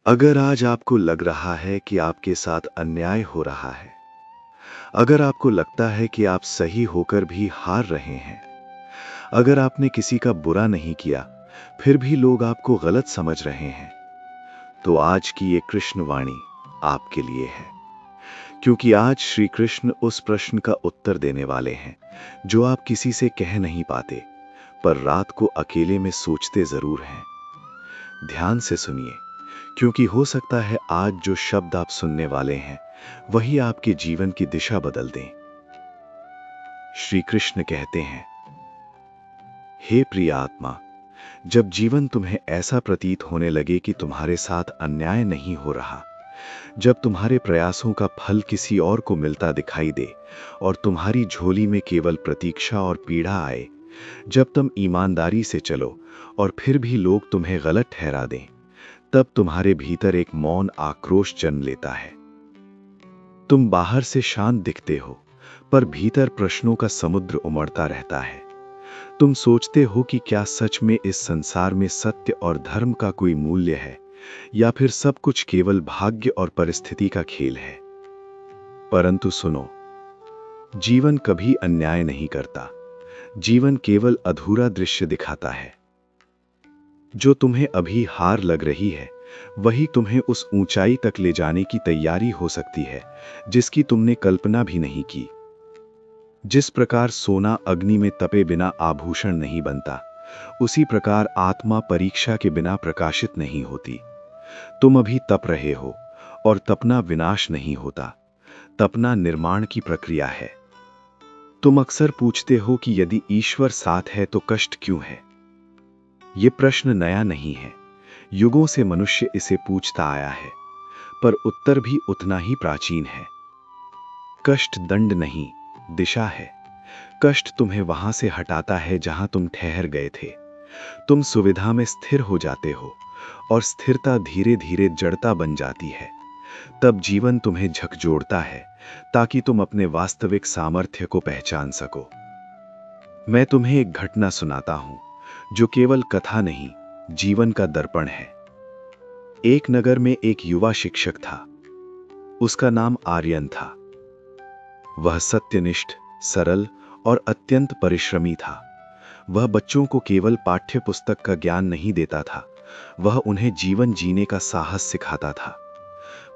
अगर आज आपको लग रहा है कि आपके साथ अन्याय हो रहा है, अगर आपको लगता है कि आप सही होकर भी हार रहे हैं, अगर आपने किसी का बुरा नहीं किया, फिर भी लोग आपको गलत समझ रहे हैं, तो आज की ये कृष्ण वाणी आपके लिए है। क्योंकि आज श्री कृष्ण उस प्रश्न का उत्तर देने वाले हैं जो आप किसी से कह नहीं पाते, पर रात को अकेले में सोचते जरूर हैं। ध्यान से सुनिए, क्योंकि हो सकता है आज जो शब्द आप सुनने वाले हैं वही आपके जीवन की दिशा बदल दें। श्री कृष्ण कहते हैं, हे प्रिय आत्मा, जब जीवन तुम्हें ऐसा प्रतीत होने लगे कि तुम्हारे साथ अन्याय नहीं हो रहा, जब तुम्हारे प्रयासों का फल किसी और को मिलता दिखाई दे और तुम्हारी झोली में केवल प्रतीक्षा और पीड़ा आए, जब तुम ईमानदारी से चलो और फिर भी लोग तुम्हें गलत ठहरा दें, तब तुम्हारे भीतर एक मौन आक्रोश जन्म लेता है। तुम बाहर से शांत दिखते हो, पर भीतर प्रश्नों का समुद्र उमड़ता रहता है। तुम सोचते हो कि क्या सच में इस संसार में सत्य और धर्म का कोई मूल्य है, या फिर सब कुछ केवल भाग्य और परिस्थिति का खेल है। परंतु सुनो, जीवन कभी अन्याय नहीं करता। जीवन केवल अधूरा दृश्य दिखाता है। जो तुम्हें अभी हार लग रही है, वही तुम्हें उस ऊंचाई तक ले जाने की तैयारी हो सकती है जिसकी तुमने कल्पना भी नहीं की। जिस प्रकार सोना अग्नि में तपे बिना आभूषण नहीं बनता, उसी प्रकार आत्मा परीक्षा के बिना प्रकाशित नहीं होती। तुम अभी तप रहे हो, और तपना विनाश नहीं होता, तपना निर्माण की प्रक्रिया है। तुम अक्सर पूछते हो कि यदि ईश्वर साथ है तो कष्ट क्यों है। ये प्रश्न नया नहीं है, युगों से मनुष्य इसे पूछता आया है, पर उत्तर भी उतना ही प्राचीन है। कष्ट दंड नहीं, दिशा है। कष्ट तुम्हें वहां से हटाता है जहां तुम ठहर गए थे। तुम सुविधा में स्थिर हो जाते हो, और स्थिरता धीरे धीरे जड़ता बन जाती है। तब जीवन तुम्हें झकझोरता है ताकि तुम अपने वास्तविक सामर्थ्य को पहचान सको। मैं तुम्हें एक घटना सुनाता हूं जो केवल कथा नहीं, जीवन का दर्पण है। एक नगर में एक युवा शिक्षक था। उसका नाम आर्यन था। वह सत्यनिष्ठ, सरल और अत्यंत परिश्रमी था। वह बच्चों को केवल पाठ्य पुस्तक का ज्ञान नहीं देता था, वह उन्हें जीवन जीने का साहस सिखाता था।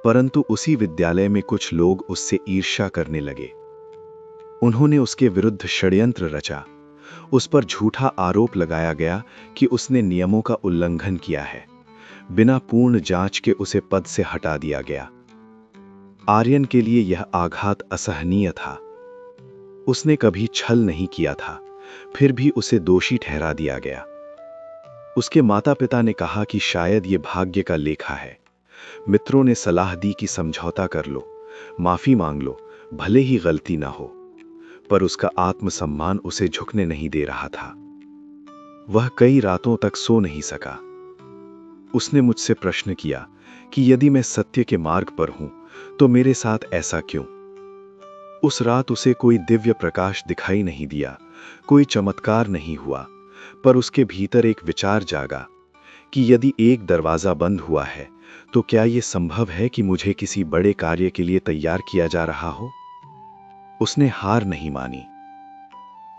परंतु उसी विद्यालय में कुछ लोग उससे ईर्ष्या करने लगे। उन्होंने उसके विरुद्ध षड्यंत्र रचा। उस पर झूठा आरोप लगाया गया कि उसने नियमों का उल्लंघन किया है। बिना पूर्ण जांच के उसे पद से हटा दिया गया। आर्यन के लिए यह आघात असहनीय था। उसने कभी छल नहीं किया था, फिर भी उसे दोषी ठहरा दिया गया। उसके माता पिता ने कहा कि शायद ये भाग्य का लेखा है। मित्रों ने सलाह दी कि समझौता कर लो, माफी मांग लो, भले ही गलती ना हो। पर उसका आत्मसम्मान उसे झुकने नहीं दे रहा था। वह कई रातों तक सो नहीं सका। उसने मुझसे प्रश्न किया कि यदि मैं सत्य के मार्ग पर हूं तो मेरे साथ ऐसा क्यों। उस रात उसे कोई दिव्य प्रकाश दिखाई नहीं दिया, कोई चमत्कार नहीं हुआ, पर उसके भीतर एक विचार जागा कि यदि एक दरवाजा बंद हुआ है तो क्या यह संभव है कि मुझे किसी बड़े कार्य के लिए तैयार किया जा रहा हो। उसने हार नहीं मानी।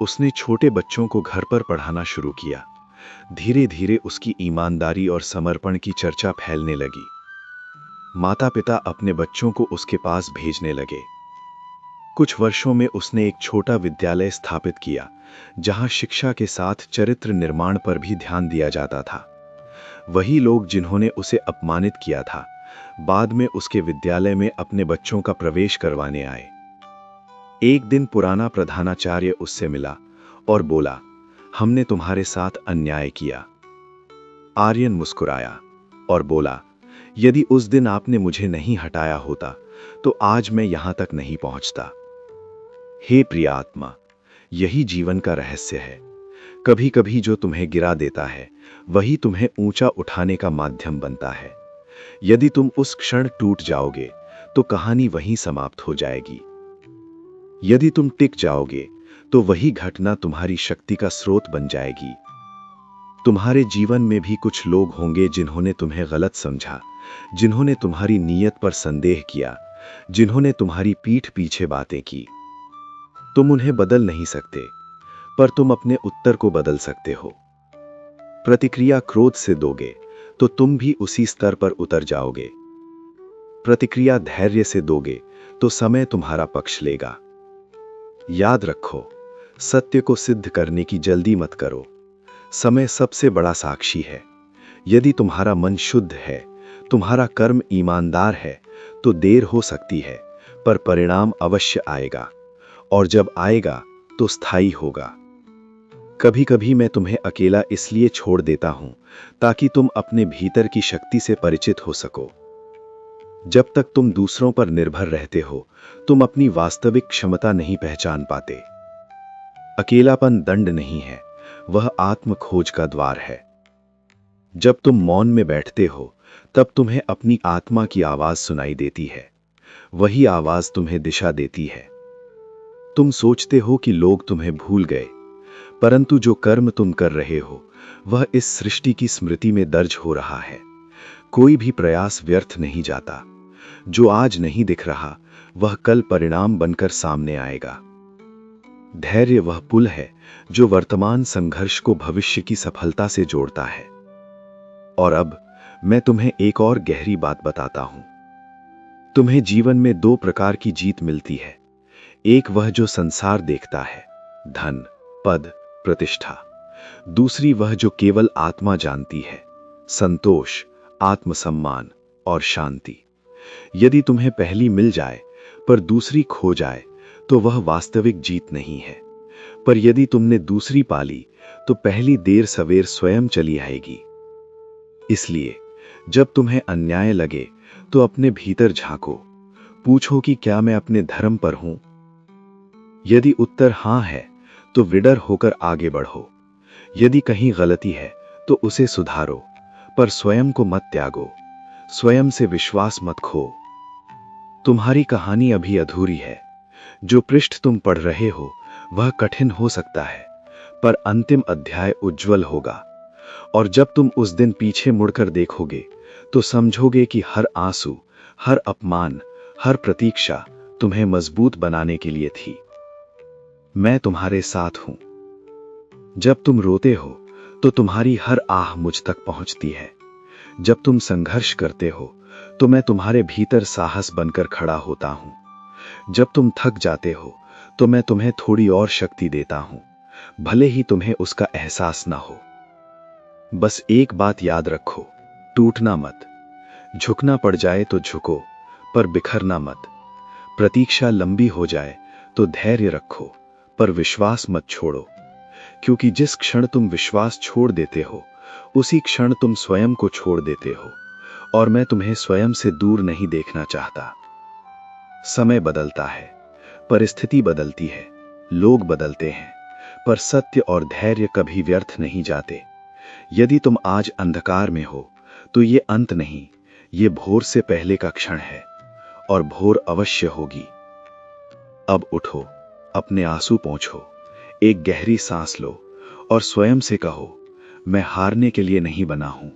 उसने छोटे बच्चों को घर पर पढ़ाना शुरू किया। धीरे धीरे उसकी ईमानदारी और समर्पण की चर्चा फैलने लगी। माता पिता अपने बच्चों को उसके पास भेजने लगे। कुछ वर्षों में उसने एक छोटा विद्यालय स्थापित किया, जहां शिक्षा के साथ चरित्र निर्माण पर भी ध्यान दिया जाता था। वही लोग जिन्होंने उसे अपमानित किया था, बाद में उसके विद्यालय में अपने बच्चों का प्रवेश करवाने आए। एक दिन पुराना प्रधानाचार्य उससे मिला और बोला, हमने तुम्हारे साथ अन्याय किया। आर्यन मुस्कुराया और बोला, यदि उस दिन आपने मुझे नहीं हटाया होता तो आज मैं यहां तक नहीं पहुंचता। हे प्रिय आत्मा, यही जीवन का रहस्य है। कभी कभी जो तुम्हें गिरा देता है वही तुम्हें ऊंचा उठाने का माध्यम बनता है। यदि तुम उस क्षण टूट जाओगे तो कहानी वहीं समाप्त हो जाएगी। यदि तुम टिक जाओगे तो वही घटना तुम्हारी शक्ति का स्रोत बन जाएगी। तुम्हारे जीवन में भी कुछ लोग होंगे जिन्होंने तुम्हें गलत समझा, जिन्होंने तुम्हारी नीयत पर संदेह किया, जिन्होंने तुम्हारी पीठ पीछे बातें की। तुम उन्हें बदल नहीं सकते, पर तुम अपने उत्तर को बदल सकते हो। प्रतिक्रिया क्रोध से दोगे तो तुम भी उसी स्तर पर उतर जाओगे। प्रतिक्रिया धैर्य से दोगे तो समय तुम्हारा पक्ष लेगा। याद रखो, सत्य को सिद्ध करने की जल्दी मत करो। समय सबसे बड़ा साक्षी है। यदि तुम्हारा मन शुद्ध है, तुम्हारा कर्म ईमानदार है, तो देर हो सकती है, पर परिणाम अवश्य आएगा, और जब आएगा तो स्थायी होगा। कभी कभी मैं तुम्हें अकेला इसलिए छोड़ देता हूं ताकि तुम अपने भीतर की शक्ति से परिचित हो सको। जब तक तुम दूसरों पर निर्भर रहते हो, तुम अपनी वास्तविक क्षमता नहीं पहचान पाते। अकेलापन दंड नहीं है, वह आत्म खोज का द्वार है। जब तुम मौन में बैठते हो, तब तुम्हें अपनी आत्मा की आवाज सुनाई देती है। वही आवाज तुम्हें दिशा देती है। तुम सोचते हो कि लोग तुम्हें भूल गए, परंतु जो कर्म तुम कर रहे हो वह इस सृष्टि की स्मृति में दर्ज हो रहा है। कोई भी प्रयास व्यर्थ नहीं जाता। जो आज नहीं दिख रहा वह कल परिणाम बनकर सामने आएगा। धैर्य वह पुल है जो वर्तमान संघर्ष को भविष्य की सफलता से जोड़ता है। और अब मैं तुम्हें एक और गहरी बात बताता हूं। तुम्हें जीवन में दो प्रकार की जीत मिलती है। एक वह जो संसार देखता है, धन, पद, प्रतिष्ठा। दूसरी वह जो केवल आत्मा जानती है, संतोष, आत्मसम्मान और शांति। यदि तुम्हें पहली मिल जाए पर दूसरी खो जाए तो वह वास्तविक जीत नहीं है। पर यदि तुमने दूसरी पाली तो पहली देर सवेर स्वयं चली आएगी। इसलिए जब तुम्हें अन्याय लगे तो अपने भीतर झांको। पूछो कि क्या मैं अपने धर्म पर हूं? यदि उत्तर हां है तो विडर होकर आगे बढ़ो। यदि कहीं गलती है तो उसे सुधारो, पर स्वयं को मत त्यागो। स्वयं से विश्वास मत खो। तुम्हारी कहानी अभी अधूरी है। जो पृष्ठ तुम पढ़ रहे हो वह कठिन हो सकता है, पर अंतिम अध्याय उज्जवल होगा। और जब तुम उस दिन पीछे मुड़कर देखोगे तो समझोगे कि हर आंसू, हर अपमान, हर प्रतीक्षा तुम्हें मजबूत बनाने के लिए थी। मैं तुम्हारे साथ हूं। जब तुम रोते हो तो तुम्हारी हर आह मुझ तक पहुंचती है। जब तुम संघर्ष करते हो तो मैं तुम्हारे भीतर साहस बनकर खड़ा होता हूं। जब तुम थक जाते हो तो मैं तुम्हें थोड़ी और शक्ति देता हूं, भले ही तुम्हें उसका एहसास ना हो। बस एक बात याद रखो, टूटना मत। झुकना पड़ जाए तो झुको, पर बिखरना मत। प्रतीक्षा लंबी हो जाए तो धैर्य रखो, पर विश्वास मत छोड़ो। क्योंकि जिस क्षण तुम विश्वास छोड़ देते हो, उसी क्षण तुम स्वयं को छोड़ देते हो। और मैं तुम्हें स्वयं से दूर नहीं देखना चाहता। समय बदलता है, परिस्थिति बदलती है, लोग बदलते हैं, पर सत्य और धैर्य कभी व्यर्थ नहीं जाते। यदि तुम आज अंधकार में हो तो ये अंत नहीं, ये भोर से पहले का क्षण है, और भोर अवश्य होगी। अब उठो, अपने आंसू पोंछो, एक गहरी सांस लो और स्वयं से कहो, मैं हारने के लिए नहीं बना हूं,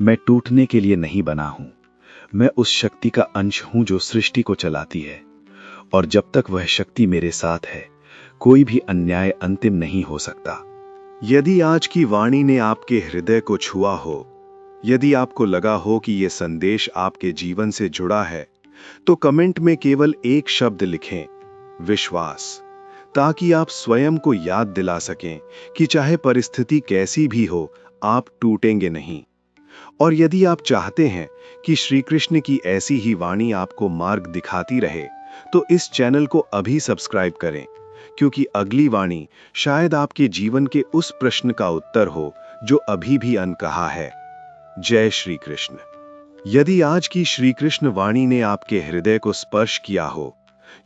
मैं टूटने के लिए नहीं बना हूं। मैं उस शक्ति का अंश हूं जो सृष्टि को चलाती है, और जब तक वह शक्ति मेरे साथ है, कोई भी अन्याय अंतिम नहीं हो सकता। यदि आज की वाणी ने आपके हृदय को छुआ हो, यदि आपको लगा हो कि यह संदेश आपके जीवन से जुड़ा है, तो कमेंट में केवल एक शब्द लिखें, विश्वास, ताकि आप स्वयं को याद दिला सकें कि चाहे परिस्थिति कैसी भी हो, आप टूटेंगे नहीं। और यदि आप चाहते हैं कि श्री कृष्ण की ऐसी ही वाणी आपको मार्ग दिखाती रहे, तो इस चैनल को अभी सब्सक्राइब करें, क्योंकि अगली वाणी शायद आपके जीवन के उस प्रश्न का उत्तर हो जो अभी भी अनकहा है। जय श्री कृष्ण। यदि आज की श्री कृष्ण वाणी ने आपके हृदय को स्पर्श किया हो,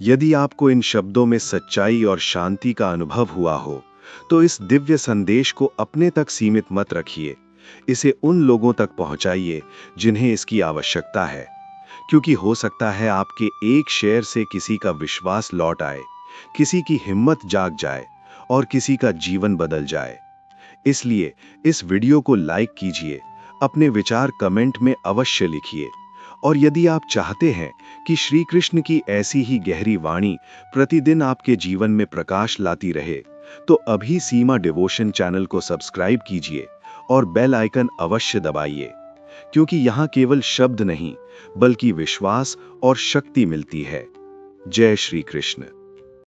यदि आपको इन शब्दों में सच्चाई और शांति का अनुभव हुआ हो, तो इस दिव्य संदेश को अपने तक सीमित मत रखिए। इसे उन लोगों तक पहुंचाइए जिन्हें इसकी आवश्यकता है, क्योंकि हो सकता है आपके एक शेयर से किसी का विश्वास लौट आए, किसी की हिम्मत जाग जाए और किसी का जीवन बदल जाए। इसलिए इस वीडियो को लाइक कीजिए, अपने विचार कमेंट में अवश्य लिखिए, और यदि आप चाहते हैं कि श्री कृष्ण की ऐसी ही गहरी वाणी प्रतिदिन आपके जीवन में प्रकाश लाती रहे, तो अभी सीमा डिवोशन चैनल को सब्सक्राइब कीजिए और बेल आइकन अवश्य दबाइए, क्योंकि यहाँ केवल शब्द नहीं, बल्कि विश्वास और शक्ति मिलती है। जय श्री कृष्ण।